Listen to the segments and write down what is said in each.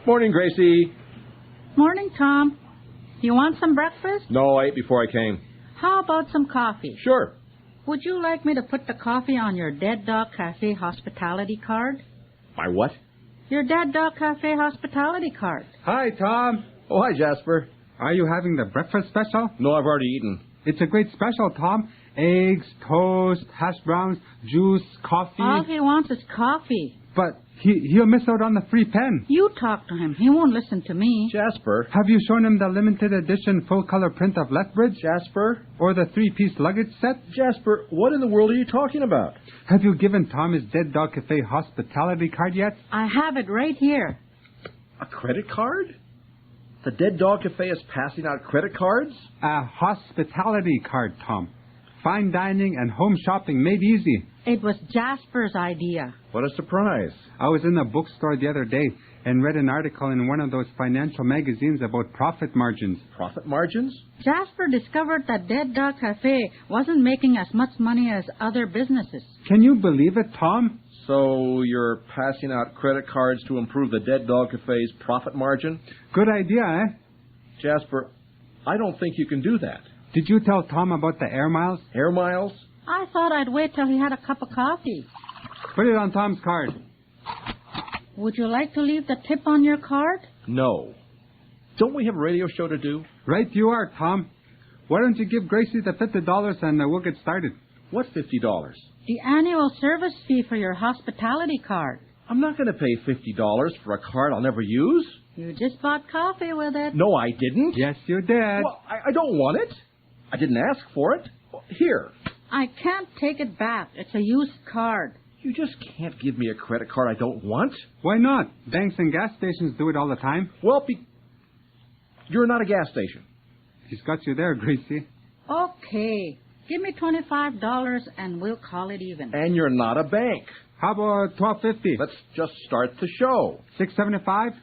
Morning, Gracie. Morning, Tom. You want some breakfast? No, I ate before I came. How about some coffee? Sure. Would you like me to put the coffee on your Dead Dog Cafe hospitality card? My what? Your Dead Dog Cafe hospitality card. Hi, Tom. Oh, hi, Jasper. Are you having the breakfast special? No, I've already eaten. It's a great special, Tom. Eggs, toast, hash browns, juice, coffee. All he wants is coffee. But he'll miss out on the free pen. You talk to him. He won't listen to me. Jasper. Have you shown him the limited edition full-color print of Lethbridge? Jasper. Or the three-piece luggage set? Jasper, what in the world are you talking about? Have you given Tom his Dead Dog Cafe hospitality card yet? I have it right here. A credit card? The Dead Dog Cafe is passing out credit cards? A hospitality card, Tom. Fine dining and home shopping made easy. It was Jasper's idea. What a surprise. I was in a bookstore the other day and read an article in one of those financial magazines about profit margins. Profit margins? Jasper discovered that Dead Dog Cafe wasn't making as much money as other businesses. Can you believe it, Tom? So you're passing out credit cards to improve the Dead Dog Cafe's profit margin? Good idea, eh? Jasper, I don't think you can do that. Did you tell Tom about the air miles? Air miles? I thought I'd wait till he had a cup of coffee. Put it on Tom's card. Would you like to leave the tip on your card? No. Don't we have a radio show to do? Right you are, Tom. Why don't you give Gracie the $50 and we'll get started? What $50? The annual service fee for your hospitality card. I'm not going to pay $50 for a card I'll never use. You just bought coffee with it. No, I didn't. Yes, you did. Well, I don't want it. I didn't ask for it. Here. I can't take it back. It's a used card. You just can't give me a credit card I don't want. Why not? Banks and gas stations do it all the time. Well, you're not a gas station. He's got you there, Gracie. Okay. Give me $25 and we'll call it even. And you're not a bank. How about $12.50? Let's just start the show. $6.75?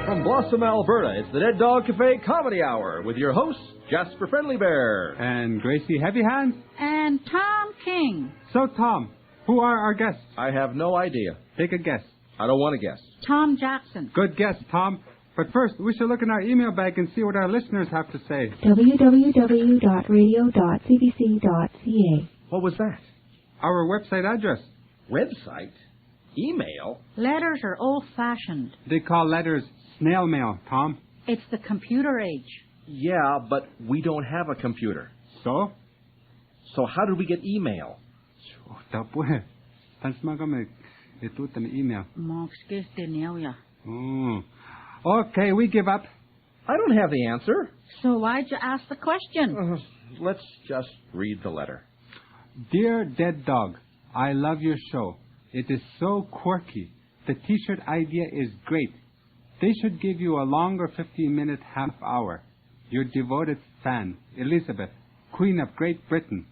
From Blossom, Alberta, it's the Dead Dog Cafe Comedy Hour with your hosts, Jasper Friendly Bear. And Gracie Heavy Hands. And Tom King. So, Tom, who are our guests? I have no idea. Take a guess. I don't want to guess. Tom Jackson. Good guess, Tom. But first, we should look in our email bag and see what our listeners have to say. www.radio.cbc.ca. What was that? Our website address. Website? Email? Letters are old-fashioned. They call letters snail mail, Tom. It's the computer age. Yeah, but we don't have a computer. So? So how did we get email? email. Mm. Okay, we give up. I don't have the answer. So why'd you ask the question? Let's just read the letter. Dear Dead Dog, I love your show. It is so quirky. The T-shirt idea is great. They should give you a longer 15-minute half hour. Your devoted fan, Elizabeth, Queen of Great Britain.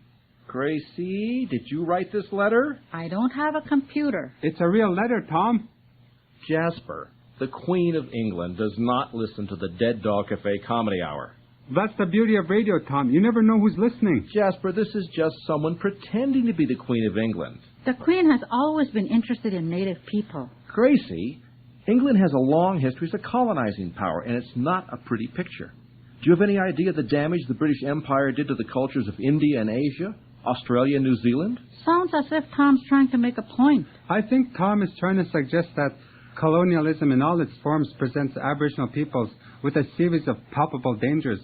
Gracie, did you write this letter? I don't have a computer. It's a real letter, Tom. Jasper, the Queen of England does not listen to the Dead Dog Cafe Comedy Hour. That's the beauty of radio, Tom. You never know who's listening. Jasper, this is just someone pretending to be the Queen of England. The Queen has always been interested in native people. Gracie, England has a long history as a colonizing power, and it's not a pretty picture. Do you have any idea the damage the British Empire did to the cultures of India and Asia, Australia and New Zealand? Sounds as if Tom's trying to make a point. I think Tom is trying to suggest that colonialism in all its forms presents Aboriginal peoples with a series of palpable dangers,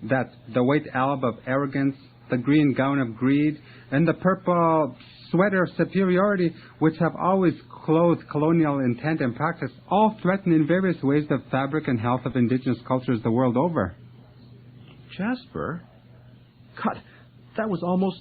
that the white alb of arrogance, the green gown of greed, and the purple sweater of superiority, which have always clothed colonial intent and practice, all threaten in various ways the fabric and health of indigenous cultures the world over. Jasper? God, that was almost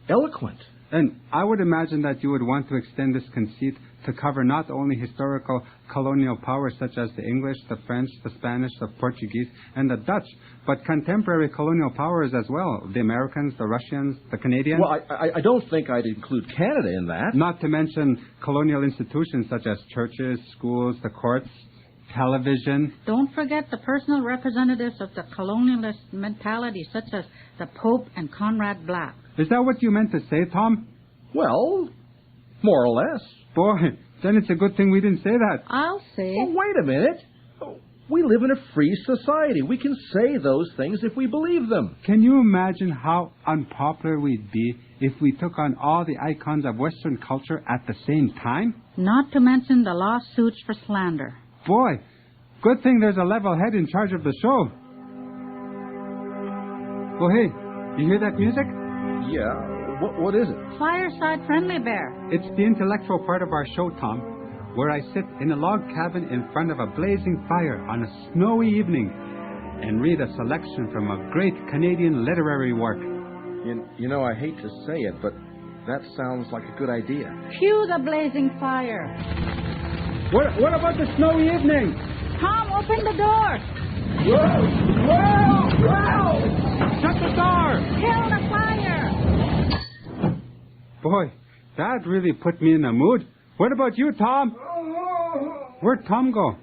eloquent. And I would imagine that you would want to extend this conceit to cover not only historical colonial powers such as the English, the French, the Spanish, the Portuguese, and the Dutch, but contemporary colonial powers as well, the Americans, the Russians, the Canadians. Well, I don't think I'd include Canada in that. Not to mention colonial institutions such as churches, schools, the courts, television. Don't forget the personal representatives of the colonialist mentality, such as the Pope and Conrad Black. Is that what you meant to say, Tom? Well, more or less. Boy, Then it's a good thing we didn't say that. I'll say. Well, wait a minute. We live in a free society. We can say those things if we believe them. Can you imagine how unpopular we'd be if we took on all the icons of Western culture at the same time? Not to mention the lawsuits for slander. Boy, good thing there's a level head in charge of the show. Oh, hey, you hear that music? Yeah. What is it? Fireside Friendly Bear. It's the intellectual part of our show, Tom, where I sit in a log cabin in front of a blazing fire on a snowy evening and read a selection from a great Canadian literary work. You know, I hate to say it, but that sounds like a good idea. Cue the blazing fire. What about the snowy evening? Tom, open the door. Whoa! Shut the door! Kill the fire. Boy, that really put me in a mood. What about you, Tom? Where'd Tom go?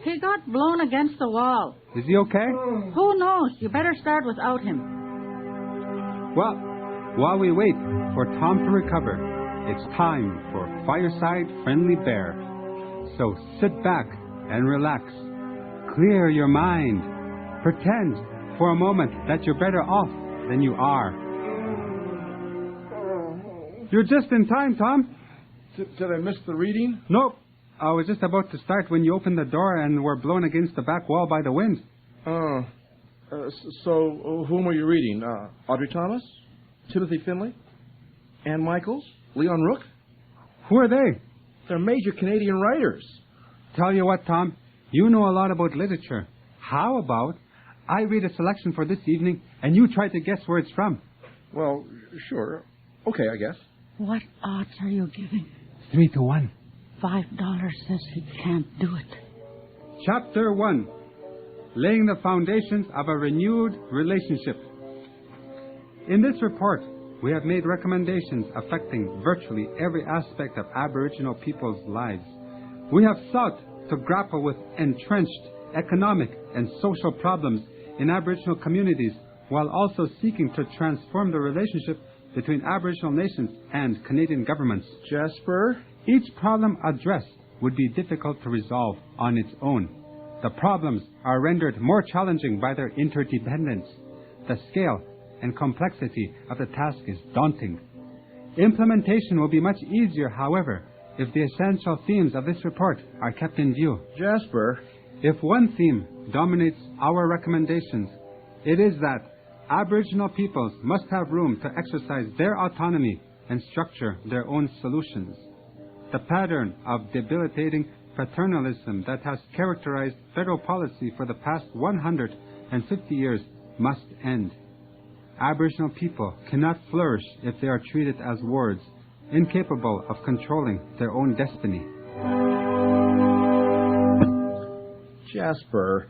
He got blown against the wall. Is he okay? Who knows? You better start without him. Well, while we wait for Tom to recover, it's time for Fireside Friendly Bear. So sit back and relax. Clear your mind. Pretend for a moment that you're better off than you are. You're just in time, Tom. Did I miss the reading? Nope. I was just about to start when you opened the door and were blown against the back wall by the wind. So whom are you reading? Audrey Thomas? Timothy Finley? Ann Michaels? Leon Rook? Who are they? They're major Canadian writers. Tell you what, Tom, you know a lot about literature. How about I read a selection for this evening and you try to guess where it's from? Well, sure. Okay, I guess. What odds are you giving? 3-1. $5 says he can't do it. Chapter 1. Laying the foundations of a renewed relationship. In this report, we have made recommendations affecting virtually every aspect of Aboriginal people's lives. We have sought to grapple with entrenched economic and social problems in Aboriginal communities while also seeking to transform the relationship between Aboriginal nations and Canadian governments. Jasper? Each problem addressed would be difficult to resolve on its own. The problems are rendered more challenging by their interdependence. The scale and complexity of the task is daunting. Implementation will be much easier, however, if the essential themes of this report are kept in view. Jasper? If one theme dominates our recommendations, it is that Aboriginal peoples must have room to exercise their autonomy and structure their own solutions. The pattern of debilitating paternalism that has characterized federal policy for the past 150 years must end. Aboriginal people cannot flourish if they are treated as wards, incapable of controlling their own destiny. Jasper,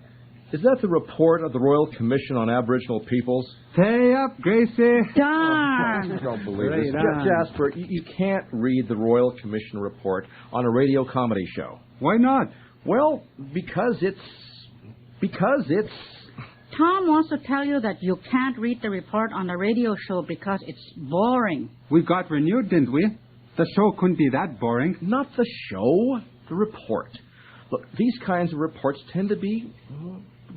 is that the report of the Royal Commission on Aboriginal Peoples? Stay up, Gracie! Darn! I don't believe this. Right on. Jasper, you can't read the Royal Commission report on a radio comedy show. Why not? Well, because it's... Tom wants to tell you that you can't read the report on the radio show because it's boring. We got renewed, didn't we? The show couldn't be that boring. Not the show, the report. Look, these kinds of reports tend to be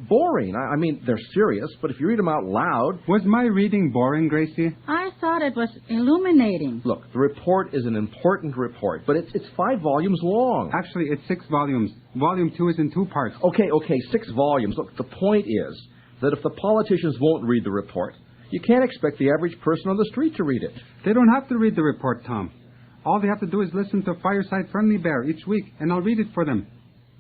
boring. I mean, they're serious, but if you read them out loud... Was my reading boring, Gracie? I thought it was illuminating. Look, the report is an important report, but it's 5 volumes long. Actually, it's 6 volumes. Volume 2 is in 2 parts. Okay, 6 volumes. Look, the point is that if the politicians won't read the report, you can't expect the average person on the street to read it. They don't have to read the report, Tom. All they have to do is listen to Fireside Friendly Bear each week, and I'll read it for them.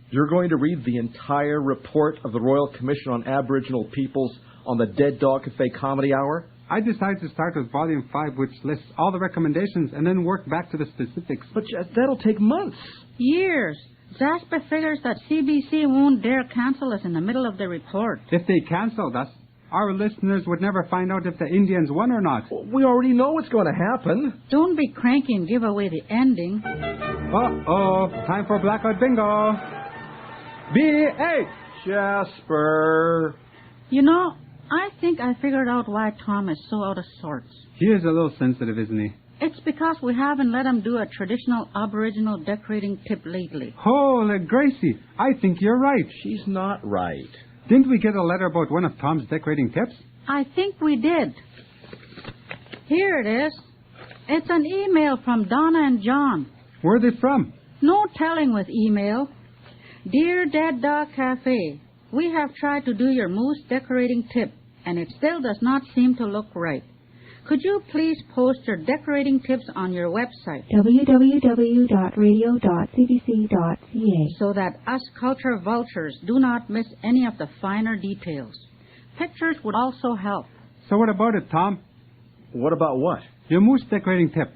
You're going to read the entire report of the Royal Commission on Aboriginal Peoples on the Dead Dog Cafe Comedy Hour? I decided to start with Volume 5, which lists all the recommendations, and then work back to the specifics. But that'll take months. Years. Jasper figures that CBC won't dare cancel us in the middle of the report. If they canceled us, our listeners would never find out if the Indians won or not. We already know what's going to happen. Don't be cranky and give away the ending. Uh-oh, time for Blackout Bingo. B-8! Jasper. You know, I think I figured out why Tom is so out of sorts. He is a little sensitive, isn't he? It's because we haven't let them do a traditional Aboriginal decorating tip lately. Holy Gracie, I think you're right. She's not right. Didn't we get a letter about one of Tom's decorating tips? I think we did. Here it is. It's an email from Donna and John. Where are they from? No telling with email. Dear Dead Dog Cafe, we have tried to do your moose decorating tip, and it still does not seem to look right. Could you please post your decorating tips on your website www.radio.cbc.ca so that us culture vultures do not miss any of the finer details? Pictures would also help. So what about it, Tom? What about what? Your moose decorating tip.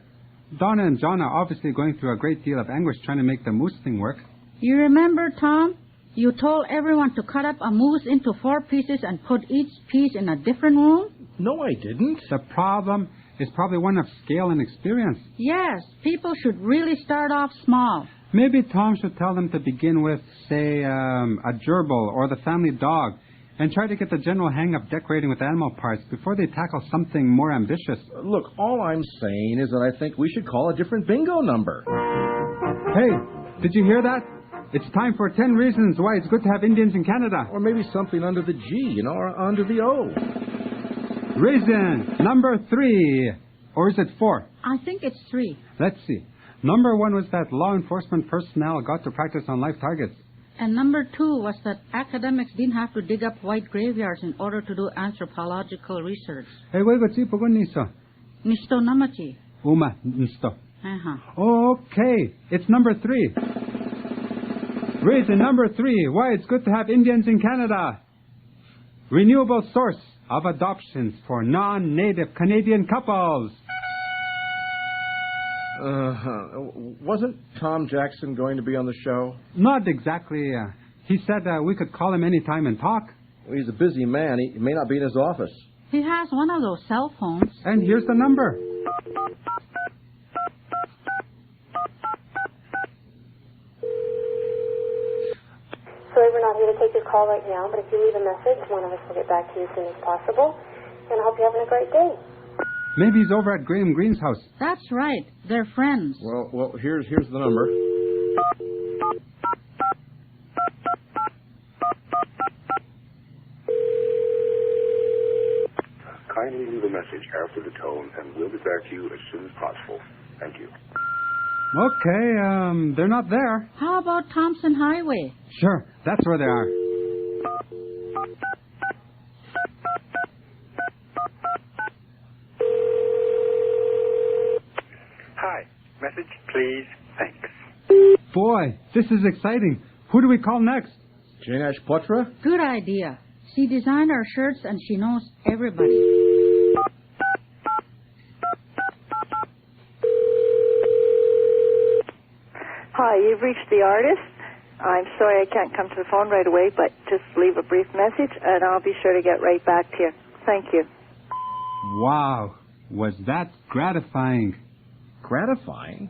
Donna and John are obviously going through a great deal of anguish trying to make the moose thing work. You remember, Tom? You told everyone to cut up a moose into 4 pieces and put each piece in a different room? No, I didn't. The problem is probably one of scale and experience. Yes, people should really start off small. Maybe Tom should tell them to begin with, say, a gerbil or the family dog, and try to get the general hang of decorating with animal parts before they tackle something more ambitious. Look, all I'm saying is that I think we should call a different bingo number. Hey, did you hear that? It's time for 10 reasons why it's good to have Indians in Canada. Or maybe something under the G, or under the O. Reason number 3. Or is it 4? I think it's 3. Let's see. Number 1 was that law enforcement personnel got to practice on live targets. And number 2 was that academics didn't have to dig up white graveyards in order to do anthropological research. Hey, wait, what's niso? Nisto namachi. Uma nisto. Uh-huh. Okay, it's number 3. Reason number 3 why it's good to have Indians in Canada. Renewable source of adoptions for non-native Canadian couples. Wasn't Tom Jackson going to be on the show? Not exactly. He said we could call him anytime and talk. Well, he's a busy man. He may not be in his office. He has one of those cell phones. And here's the number. Sorry, we're not here to take your call right now, but if you leave a message, one of us will get back to you as soon as possible. And I hope you're having a great day. Maybe he's over at Graham Green's house. That's right. They're friends. Well, here's the number. Kindly leave a message after the tone, and we'll get back to you as soon as possible. Thank you. Okay, they're not there. How about Thompson Highway? Sure, that's where they are. Hi. Message, please. Thanks. Boy, this is exciting. Who do we call next? Jane Ash Potra? Good idea. She designed our shirts and she knows everybody. Hi, you've reached the artist. I'm sorry I can't come to the phone right away, but just leave a brief message and I'll be sure to get right back to you. Thank you. Wow, was that gratifying. Gratifying?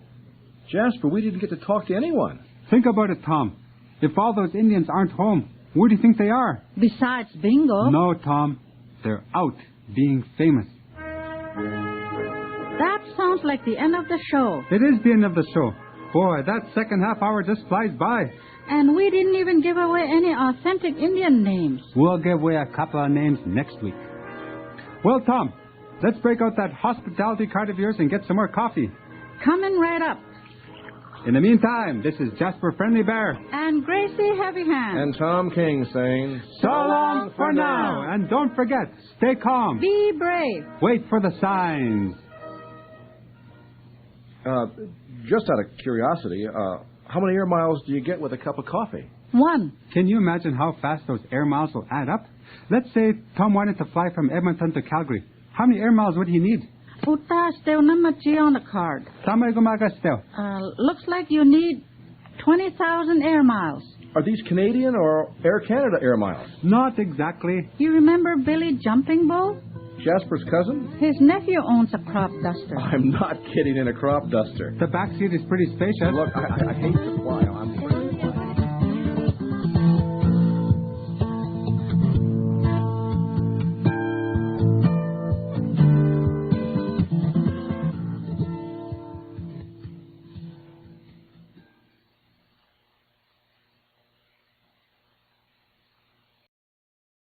Jasper, we didn't get to talk to anyone. Think about it, Tom. If all those Indians aren't home, where do you think they are? Besides bingo. No, Tom. They're out being famous. That sounds like the end of the show. It is the end of the show. Boy, that second half hour just flies by. And we didn't even give away any authentic Indian names. We'll give away a couple of names next week. Well, Tom, let's break out that hospitality card of yours and get some more coffee. Coming right up. In the meantime, this is Jasper Friendly Bear. And Gracie Heavy Hand. And Tom King saying, So long for now. And don't forget, stay calm. Be brave. Wait for the signs. Just out of curiosity, how many air miles do you get with a cup of coffee? 1. Can you imagine how fast those air miles will add up? Let's say Tom wanted to fly from Edmonton to Calgary. How many air miles would he need? Uta still namachi on the card. Tama gumaga still. Looks like you need 20,000 air miles. Are these Canadian or Air Canada air miles? Not exactly. You remember Billy Jumping Bull? Jasper's cousin? His nephew owns a crop duster. I'm not kidding, in a crop duster. The back seat is pretty spacious. Look, I hate to